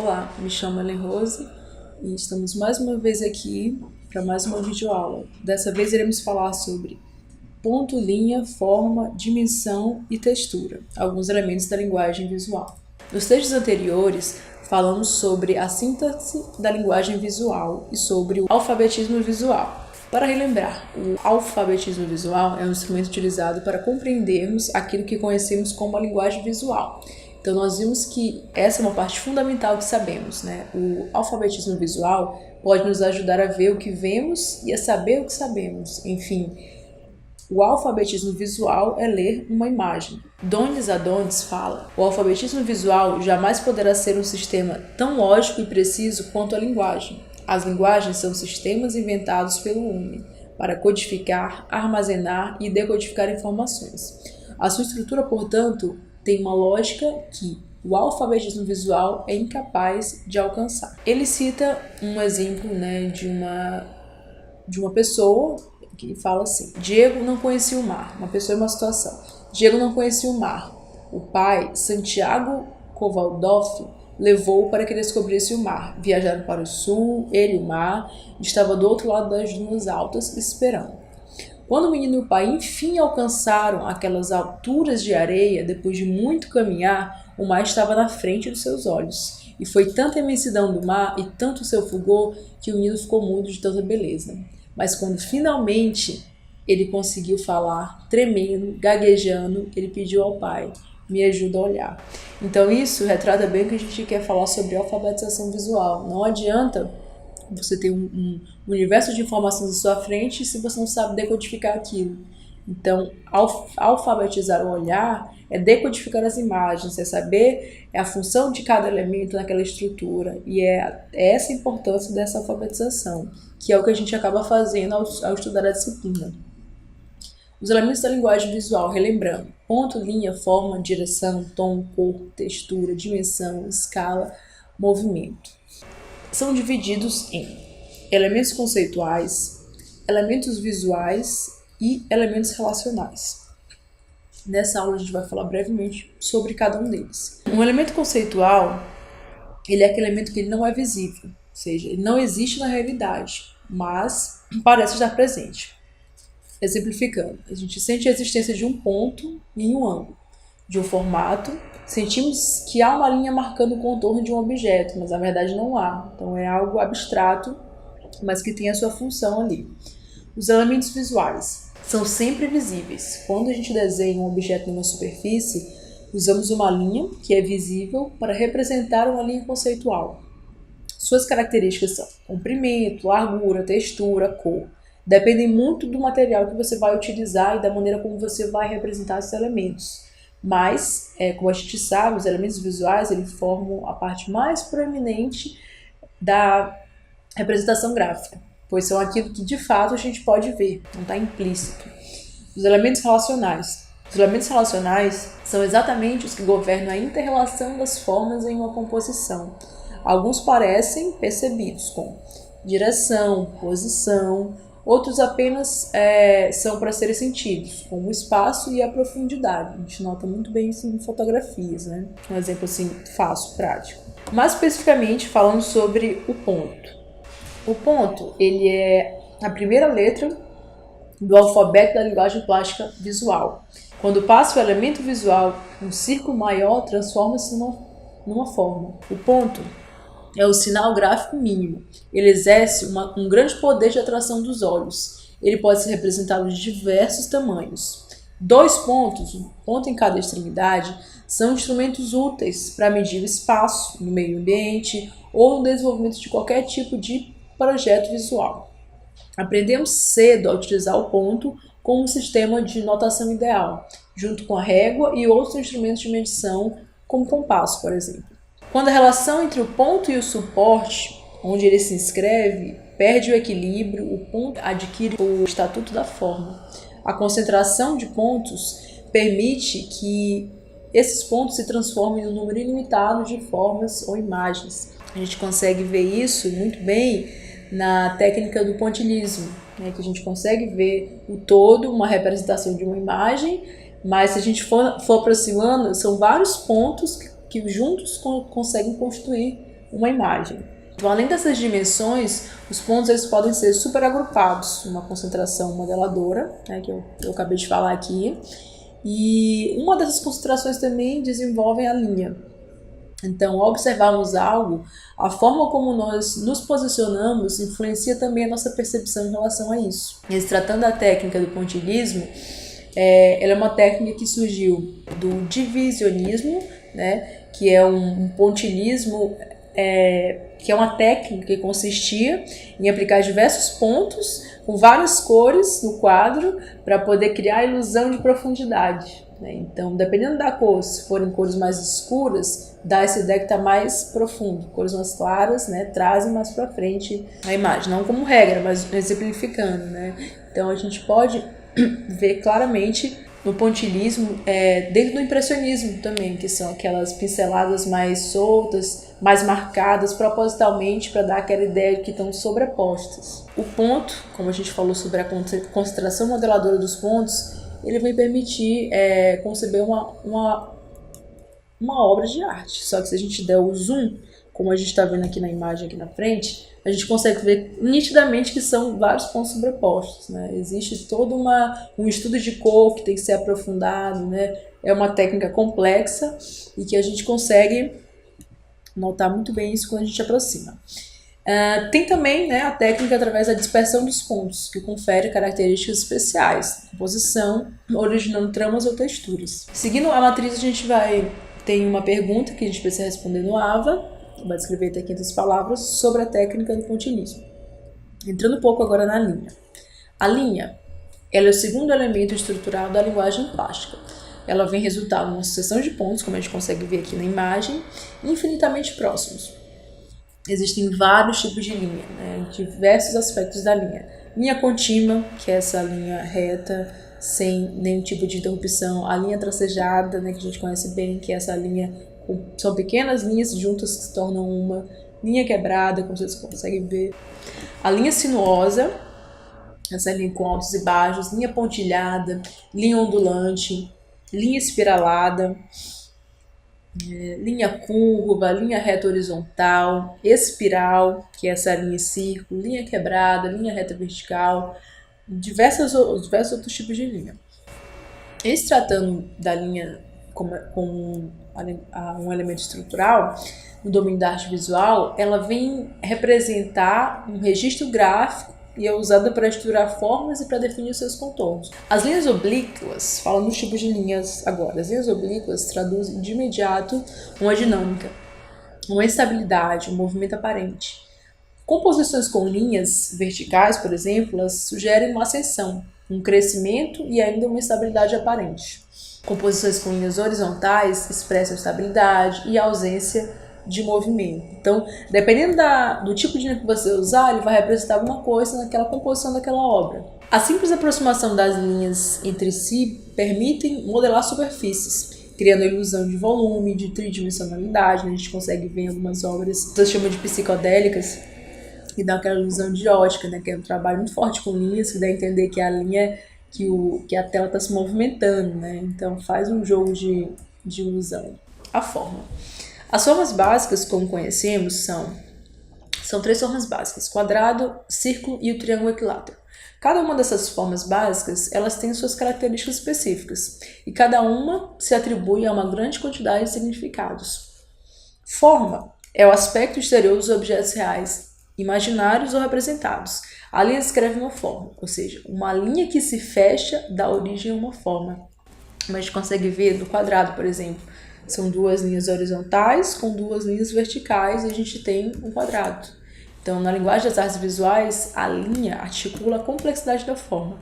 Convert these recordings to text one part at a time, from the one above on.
Olá, me chamo Ellen Rose e estamos mais uma vez aqui para mais uma videoaula. Dessa vez iremos falar sobre ponto, linha, forma, dimensão e textura, alguns elementos da linguagem visual. Nos textos anteriores, falamos sobre a sintaxe da linguagem visual e sobre o alfabetismo visual. Para relembrar, o alfabetismo visual é um instrumento utilizado para compreendermos aquilo que conhecemos como a linguagem visual. Então, nós vimos que essa é uma parte fundamental que sabemos, né? O alfabetismo visual pode nos ajudar a ver o que vemos e a saber o que sabemos. Enfim, o alfabetismo visual é ler uma imagem. Donis Adonis fala: o alfabetismo visual jamais poderá ser um sistema tão lógico e preciso quanto a linguagem. As linguagens são sistemas inventados pelo homem para codificar, armazenar e decodificar informações. A sua estrutura, portanto, tem uma lógica que o alfabetismo visual é incapaz de alcançar. Ele cita um exemplo, de uma pessoa que fala assim: Diego não conhecia o mar. Uma pessoa em uma situação. Diego não conhecia o mar. O pai, Santiago Kovaldov, levou-o para que descobrisse o mar. Viajaram para o sul, ele e o mar, estava do outro lado das dunas altas, esperando. Quando o menino e o pai enfim alcançaram aquelas alturas de areia, depois de muito caminhar, o mar estava na frente dos seus olhos. E foi tanta a imensidão do mar e tanto o seu fulgor que o menino ficou mudo de tanta beleza. Mas quando finalmente ele conseguiu falar, tremendo, gaguejando, ele pediu ao pai: me ajuda a olhar. Então isso retrata bem o que a gente quer falar sobre alfabetização visual. Não adianta você ter um universo de informações à sua frente se você não sabe decodificar aquilo. Então, alfabetizar o olhar é decodificar as imagens, é saber a função de cada elemento naquela estrutura. E é essa a importância dessa alfabetização, que é o que a gente acaba fazendo ao estudar a disciplina. Os elementos da linguagem visual, relembrando: ponto, linha, forma, direção, tom, cor, textura, dimensão, escala, movimento. São divididos em elementos conceituais, elementos visuais e elementos relacionais. Nessa aula a gente vai falar brevemente sobre cada um deles. Um elemento conceitual, ele é aquele elemento que ele não é visível, ou seja, ele não existe na realidade, mas parece estar presente. Exemplificando, a gente sente a existência de um ponto em um ângulo, de um formato. Sentimos que há uma linha marcando o contorno de um objeto, mas na verdade não há. Então é algo abstrato, mas que tem a sua função ali. Os elementos visuais são sempre visíveis. Quando a gente desenha um objeto numa superfície, usamos uma linha que é visível para representar uma linha conceitual. Suas características são comprimento, largura, textura, cor. Dependem muito do material que você vai utilizar e da maneira como você vai representar esses elementos. Mas, como a gente sabe, os elementos visuais eles formam a parte mais proeminente da representação gráfica, pois são aquilo que de fato a gente pode ver, não está implícito. Os elementos relacionais. Os elementos relacionais são exatamente os que governam a inter-relação das formas em uma composição. Alguns parecem percebidos com direção, posição. Outros apenas são para serem sentidos, como o espaço e a profundidade. A gente nota muito bem isso em fotografias, né? Um exemplo assim fácil, prático. Mais especificamente, falando sobre o ponto. O ponto, ele é a primeira letra do alfabeto da linguagem plástica visual. Quando passa o elemento visual, um círculo maior transforma-se numa forma. O ponto é o sinal gráfico mínimo. Ele exerce um grande poder de atração dos olhos. Ele pode ser representado de diversos tamanhos. 2 pontos, um ponto em cada extremidade, são instrumentos úteis para medir o espaço no meio ambiente ou no desenvolvimento de qualquer tipo de projeto visual. Aprendemos cedo a utilizar o ponto como um sistema de notação ideal, junto com a régua e outros instrumentos de medição, como o compasso, por exemplo. Quando a relação entre o ponto e o suporte, onde ele se inscreve, perde o equilíbrio, o ponto adquire o estatuto da forma. A concentração de pontos permite que esses pontos se transformem em um número ilimitado de formas ou imagens. A gente consegue ver isso muito bem na técnica do pontilhismo, né, que a gente consegue ver o todo, uma representação de uma imagem, mas se a gente for aproximando, são vários pontos que juntos conseguem construir uma imagem. Então, além dessas dimensões, os pontos eles podem ser superagrupados, uma concentração modeladora, né, que eu acabei de falar aqui, e uma dessas concentrações também desenvolve a linha. Então, ao observarmos algo, a forma como nós nos posicionamos influencia também a nossa percepção em relação a isso. E se tratando da técnica do pontilhismo, ela é uma técnica que surgiu do divisionismo, né, que é um pontilhismo, que é uma técnica que consistia em aplicar diversos pontos com várias cores no quadro para poder criar a ilusão de profundidade. Então, dependendo da cor, se forem cores mais escuras, dá essa ideia que está mais profundo. Cores mais claras, né, trazem mais para frente a imagem. Não como regra, mas exemplificando, né? Então, a gente pode ver claramente no pontilhismo, dentro do impressionismo também, que são aquelas pinceladas mais soltas, mais marcadas propositalmente para dar aquela ideia de que estão sobrepostas. O ponto, como a gente falou sobre a concentração modeladora dos pontos, ele vai permitir conceber uma obra de arte. Só que se a gente der o zoom, como a gente está vendo aqui na imagem aqui na frente, a gente consegue ver nitidamente que são vários pontos sobrepostos, né? Existe todo um estudo de cor que tem que ser aprofundado, né? É uma técnica complexa e que a gente consegue notar muito bem isso quando a gente aproxima. Tem também, né, a técnica através da dispersão dos pontos, que confere características especiais, composição, originando tramas ou texturas. Seguindo a matriz, a gente tem uma pergunta que a gente precisa responder no AVA, vai descrever até 500 palavras sobre a técnica do pontilhismo. Entrando um pouco agora na linha. A linha, ela é o segundo elemento estrutural da linguagem plástica. Ela vem resultar de uma sucessão de pontos, como a gente consegue ver aqui na imagem, infinitamente próximos. Existem vários tipos de linha, né, diversos aspectos da linha. Linha contínua, que é essa linha reta, sem nenhum tipo de interrupção. A linha tracejada, né, que a gente conhece bem, que é essa linha, são pequenas linhas juntas que se tornam uma. Linha quebrada, como vocês conseguem ver. A linha sinuosa, essa linha com altos e baixos. Linha pontilhada, linha ondulante, linha espiralada, linha curva, linha reta horizontal, espiral, que é essa linha em círculo, linha quebrada, linha reta vertical, diversos outros tipos de linha. E se tratando da linha como um elemento estrutural, no domínio da arte visual, ela vem representar um registro gráfico e é usada para estruturar formas e para definir os seus contornos. As linhas oblíquas, falando dos tipos de linhas agora, as linhas oblíquas traduzem de imediato uma dinâmica, uma estabilidade, um movimento aparente. Composições com linhas verticais, por exemplo, elas sugerem uma ascensão, um crescimento e ainda uma estabilidade aparente. Composições com linhas horizontais expressam estabilidade e ausência de movimento. Então, dependendo do tipo de linha que você usar, ele vai representar alguma coisa naquela composição daquela obra. A simples aproximação das linhas entre si permitem modelar superfícies, criando a ilusão de volume, de tridimensionalidade. A gente consegue ver em algumas obras que se chamam de psicodélicas, e dá aquela ilusão de ótica, né? Que é um trabalho muito forte com linhas, que dá a entender que a linha, que a tela está se movimentando, né? Então faz um jogo de ilusão. A forma. As formas básicas, como conhecemos, são 3 formas básicas: quadrado, círculo e o triângulo equilátero. Cada uma dessas formas básicas, elas têm suas características específicas, e cada uma se atribui a uma grande quantidade de significados. Forma é o aspecto exterior dos objetos reais, imaginários ou representados. A linha descreve uma forma, ou seja, uma linha que se fecha dá origem a uma forma. Como a gente consegue ver no quadrado, por exemplo, são 2 linhas horizontais com 2 linhas verticais e a gente tem um quadrado. Então, na linguagem das artes visuais, a linha articula a complexidade da forma.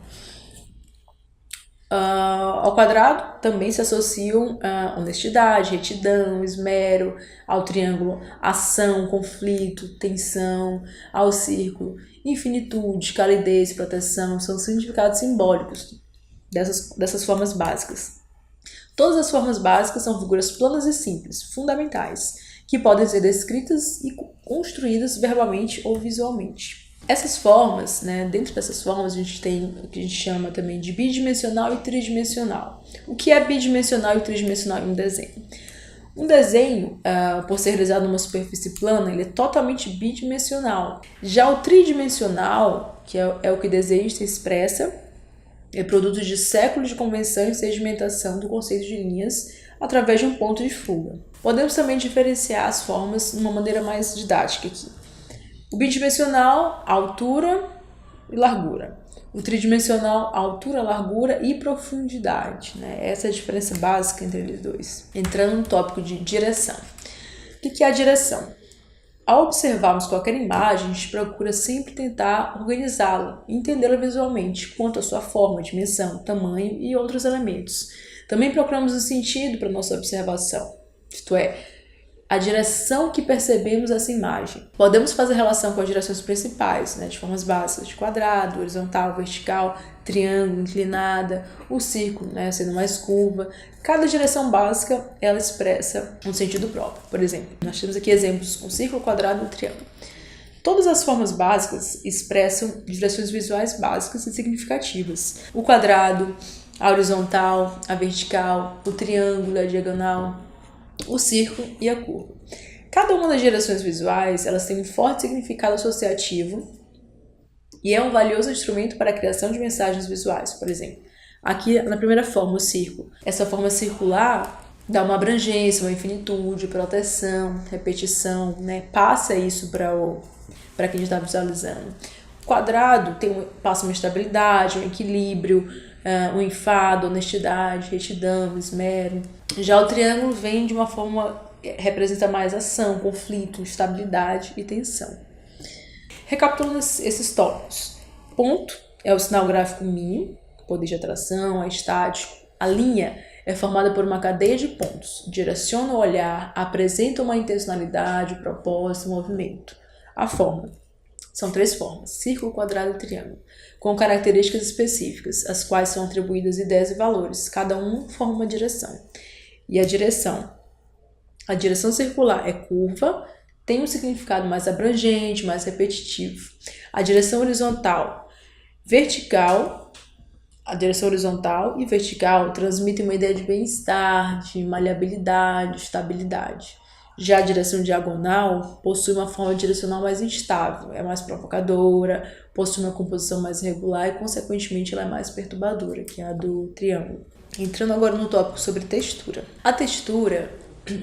Ao quadrado também se associam honestidade, retidão, esmero, ao triângulo ação, conflito, tensão, ao círculo infinitude, calidez, proteção, são significados simbólicos dessas formas básicas. Todas as formas básicas são figuras planas e simples, fundamentais, que podem ser descritas e construídas verbalmente ou visualmente. Essas formas, né, dentro dessas formas a gente tem o que a gente chama também de bidimensional e tridimensional. O que é bidimensional e tridimensional em um desenho? Um desenho, por ser realizado numa superfície plana, ele é totalmente bidimensional. Já o tridimensional, que é o que o desenhista expressa, é produto de séculos de convenção e sedimentação do conceito de linhas através de um ponto de fuga. Podemos também diferenciar as formas de uma maneira mais didática aqui. O bidimensional, altura e largura. O tridimensional, altura, largura e profundidade, né? Essa é a diferença básica entre eles dois. Entrando no tópico de direção. O que é a direção? Ao observarmos qualquer imagem, a gente procura sempre tentar organizá-la e entendê-la visualmente, quanto à sua forma, dimensão, tamanho e outros elementos. Também procuramos um sentido para nossa observação, isto é, a direção que percebemos essa imagem. Podemos fazer relação com as direções principais, né, de formas básicas, de quadrado, horizontal, vertical, triângulo, inclinada, o círculo, né, sendo mais curva. Cada direção básica, ela expressa um sentido próprio. Por exemplo, nós temos aqui exemplos com círculo, quadrado e triângulo. Todas as formas básicas expressam direções visuais básicas e significativas. O quadrado, a horizontal, a vertical, o triângulo, a diagonal, o círculo e a curva. Cada uma das direções visuais, elas tem um forte significado associativo e é um valioso instrumento para a criação de mensagens visuais. Por exemplo, aqui na primeira forma, o círculo. Essa forma circular dá uma abrangência, uma infinitude, proteção, repetição, né? Passa isso para quem está visualizando. O quadrado passa uma estabilidade, um equilíbrio, um enfado, honestidade, retidão, esmero. Já o triângulo vem de uma forma, representa mais ação, conflito, estabilidade e tensão. Recapitulando esses tópicos. Ponto é o sinal gráfico mínimo, poder de atração, é estático. A linha é formada por uma cadeia de pontos, direciona o olhar, apresenta uma intencionalidade, propósito, movimento. A forma. São 3 formas, círculo, quadrado e triângulo, com características específicas, as quais são atribuídas ideias e valores, cada um forma uma direção. E a direção circular é curva, tem um significado mais abrangente, mais repetitivo. A direção horizontal e vertical transmitem uma ideia de bem-estar, de maleabilidade, estabilidade. Já a direção diagonal possui uma forma direcional mais instável, é mais provocadora, possui uma composição mais irregular e, consequentemente, ela é mais perturbadora, que é a do triângulo. Entrando agora no tópico sobre textura. A textura,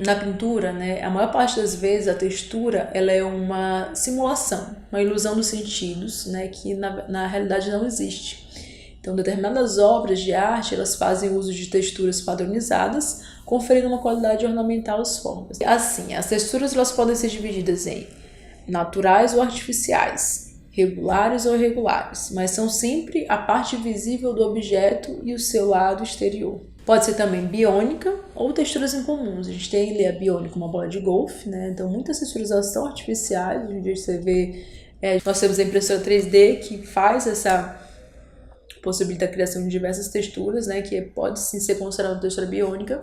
na pintura, né, a maior parte das vezes a textura ela é uma simulação, uma ilusão dos sentidos, né, que na realidade não existe. Então, determinadas obras de arte, elas fazem uso de texturas padronizadas, conferindo uma qualidade ornamental às formas. Assim, as texturas elas podem ser divididas em naturais ou artificiais, regulares ou irregulares, mas são sempre a parte visível do objeto e o seu lado exterior. Pode ser também biônica ou texturas incomuns. A gente tem ali a biônica, uma bola de golfe, né? Então, muitas texturas elas são artificiais. Hoje em dia você vê, nós temos a impressora 3D que faz essa possibilita a criação de diversas texturas, né, que pode sim ser considerada textura biônica.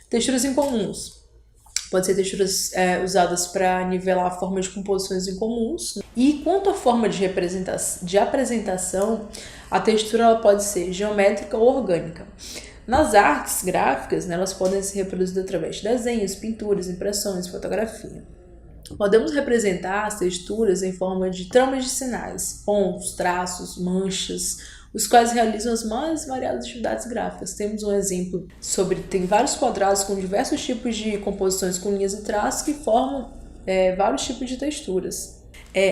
Texturas incomuns. Pode ser texturas usadas para nivelar a forma de composições incomuns. E quanto à forma de apresentação, a textura ela pode ser geométrica ou orgânica. Nas artes gráficas, né, elas podem ser reproduzidas através de desenhos, pinturas, impressões, fotografia. Podemos representar as texturas em forma de tramas de sinais, pontos, traços, manchas, os quais realizam as mais variadas atividades gráficas. Temos um exemplo tem vários quadrados com diversos tipos de composições com linhas e traços que formam vários tipos de texturas.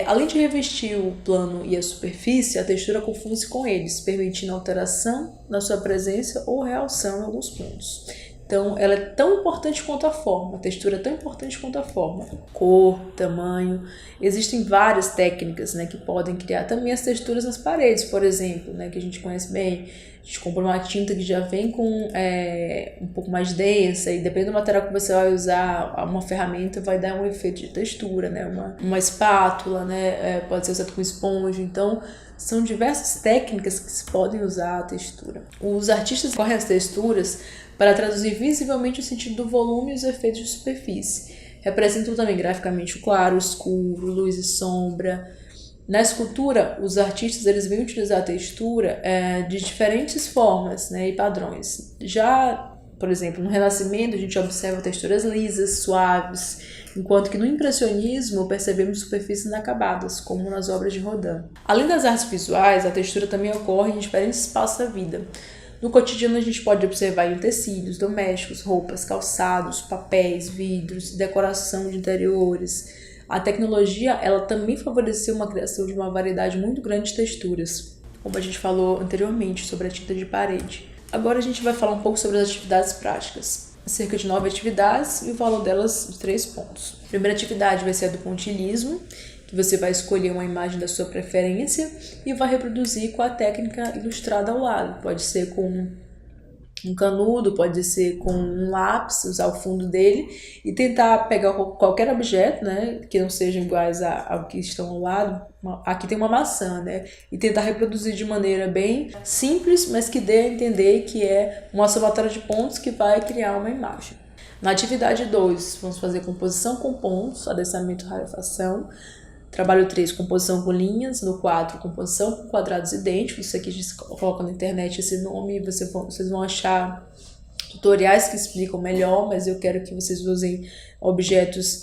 Além de revestir o plano e a superfície, a textura confunde-se com eles, permitindo alteração na sua presença ou realçando alguns pontos. Então, ela é tão importante quanto a forma, a textura é tão importante quanto a forma. Cor, tamanho, existem várias técnicas, né, que podem criar também as texturas nas paredes, por exemplo, né, que a gente conhece bem. A gente compra uma tinta que já vem com um pouco mais densa e dependendo do material que você vai usar, uma ferramenta vai dar um efeito de textura, né, uma espátula, né, pode ser usado com esponja. Então, são diversas técnicas que se podem usar a textura. Os artistas correm as texturas para traduzir visivelmente o sentido do volume e os efeitos de superfície. Representam também graficamente o claro, o escuro, luz e sombra. Na escultura, os artistas eles vêm utilizar a textura de diferentes formas, né, e padrões. Já Por exemplo, no Renascimento a gente observa texturas lisas, suaves, enquanto que no impressionismo percebemos superfícies inacabadas, como nas obras de Rodin. Além das artes visuais, a textura também ocorre em diferentes espaços da vida. No cotidiano a gente pode observar em tecidos, domésticos, roupas, calçados, papéis, vidros, decoração de interiores. A tecnologia ela também favoreceu uma criação de uma variedade muito grande de texturas, como a gente falou anteriormente sobre a tinta de parede. Agora a gente vai falar um pouco sobre as atividades práticas. Cerca de 9 atividades e o valor delas de 3 pontos. A primeira atividade vai ser a do pontilhismo, que você vai escolher uma imagem da sua preferência e vai reproduzir com a técnica ilustrada ao lado. Pode ser com um canudo, pode ser com um lápis, usar o fundo dele e tentar pegar qualquer objeto, né, que não sejam iguais ao que estão ao lado. Aqui tem uma maçã, né, e tentar reproduzir de maneira bem simples, mas que dê a entender que é uma somatória de pontos que vai criar uma imagem. Na atividade 2, vamos fazer composição com pontos, adensamento, rarefação. Trabalho 3, composição com linhas. No 4, composição com quadrados idênticos. Isso aqui a gente coloca na internet esse nome e vocês vão achar tutoriais que explicam melhor, mas eu quero que vocês usem objetos,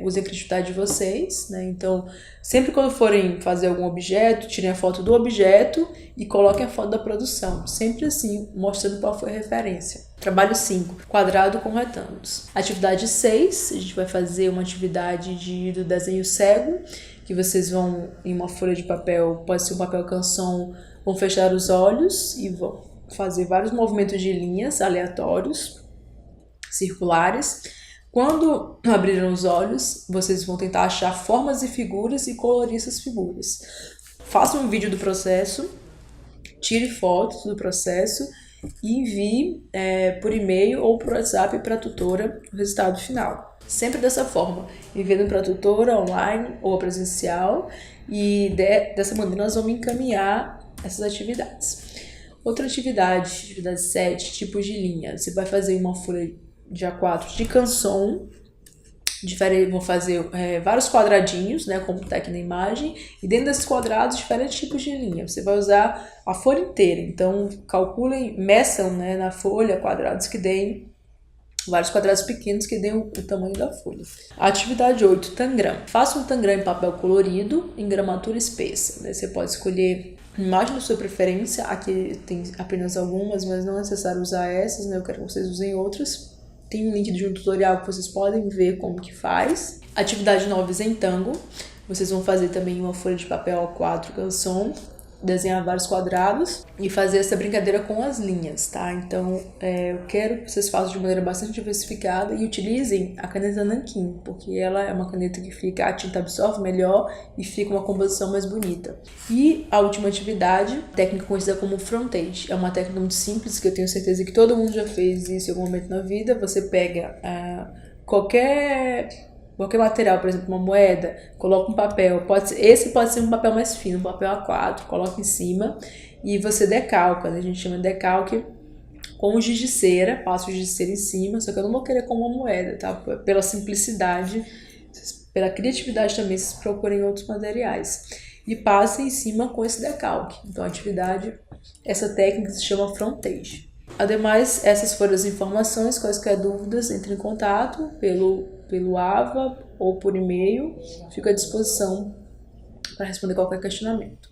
usem a criatividade de vocês, né? Então, sempre quando forem fazer algum objeto, tirem a foto do objeto e coloquem a foto da produção. Sempre assim, mostrando qual foi a referência. Trabalho 5, quadrado com retângulos. Atividade 6, a gente vai fazer uma atividade do desenho cego, que vocês vão, em uma folha de papel, pode ser um papel canson, vão fechar os olhos e vão fazer vários movimentos de linhas aleatórios, circulares. Quando abrirem os olhos, vocês vão tentar achar formas e figuras e colorir essas figuras. Façam um vídeo do processo, tire fotos do processo e envie por e-mail ou por WhatsApp para a tutora o resultado final. Sempre dessa forma, enviando para a tutora online ou presencial, e dessa maneira nós vamos encaminhar essas atividades. Outra atividade 7, tipos de linha. Você vai fazer uma folha de A4 de canson, vão fazer vários quadradinhos, né, como está aqui na imagem, e dentro desses quadrados, diferentes tipos de linha. Você vai usar a folha inteira, então calculem, meçam, né, na folha quadrados que deem, vários quadrados pequenos que deem o tamanho da folha. Atividade 8, tangram. Faça um tangram em papel colorido, em gramatura espessa, né? Você pode escolher imagem da sua preferência, aqui tem apenas algumas, mas não é necessário usar essas, né? Eu quero que vocês usem outras. Tem um link de um tutorial que vocês podem ver como que faz. Atividade 9, zentangle. Vocês vão fazer também uma folha de papel A4 canson, desenhar vários quadrados e fazer essa brincadeira com as linhas, tá? Então, eu quero que vocês façam de maneira bastante diversificada e utilizem a caneta nanquim, porque ela é uma caneta que a tinta absorve melhor e fica uma composição mais bonita. E a última atividade, técnica conhecida como frontage, é uma técnica muito simples que eu tenho certeza que todo mundo já fez isso em algum momento na vida. Você pega qualquer material, por exemplo, uma moeda, coloca um papel, esse pode ser um papel mais fino, um papel A4, coloca em cima e você decalca, né? A gente chama de decalque com o giz de cera, passa o giz de cera em cima, só que eu não vou querer com uma moeda, tá? Pela simplicidade, pela criatividade também, vocês procurem outros materiais. E passem em cima com esse decalque. Então, essa técnica se chama frontage. Ademais, essas foram as informações. Quaisquer dúvidas, entre em contato pelo AVA ou por e-mail. Fico à disposição para responder qualquer questionamento.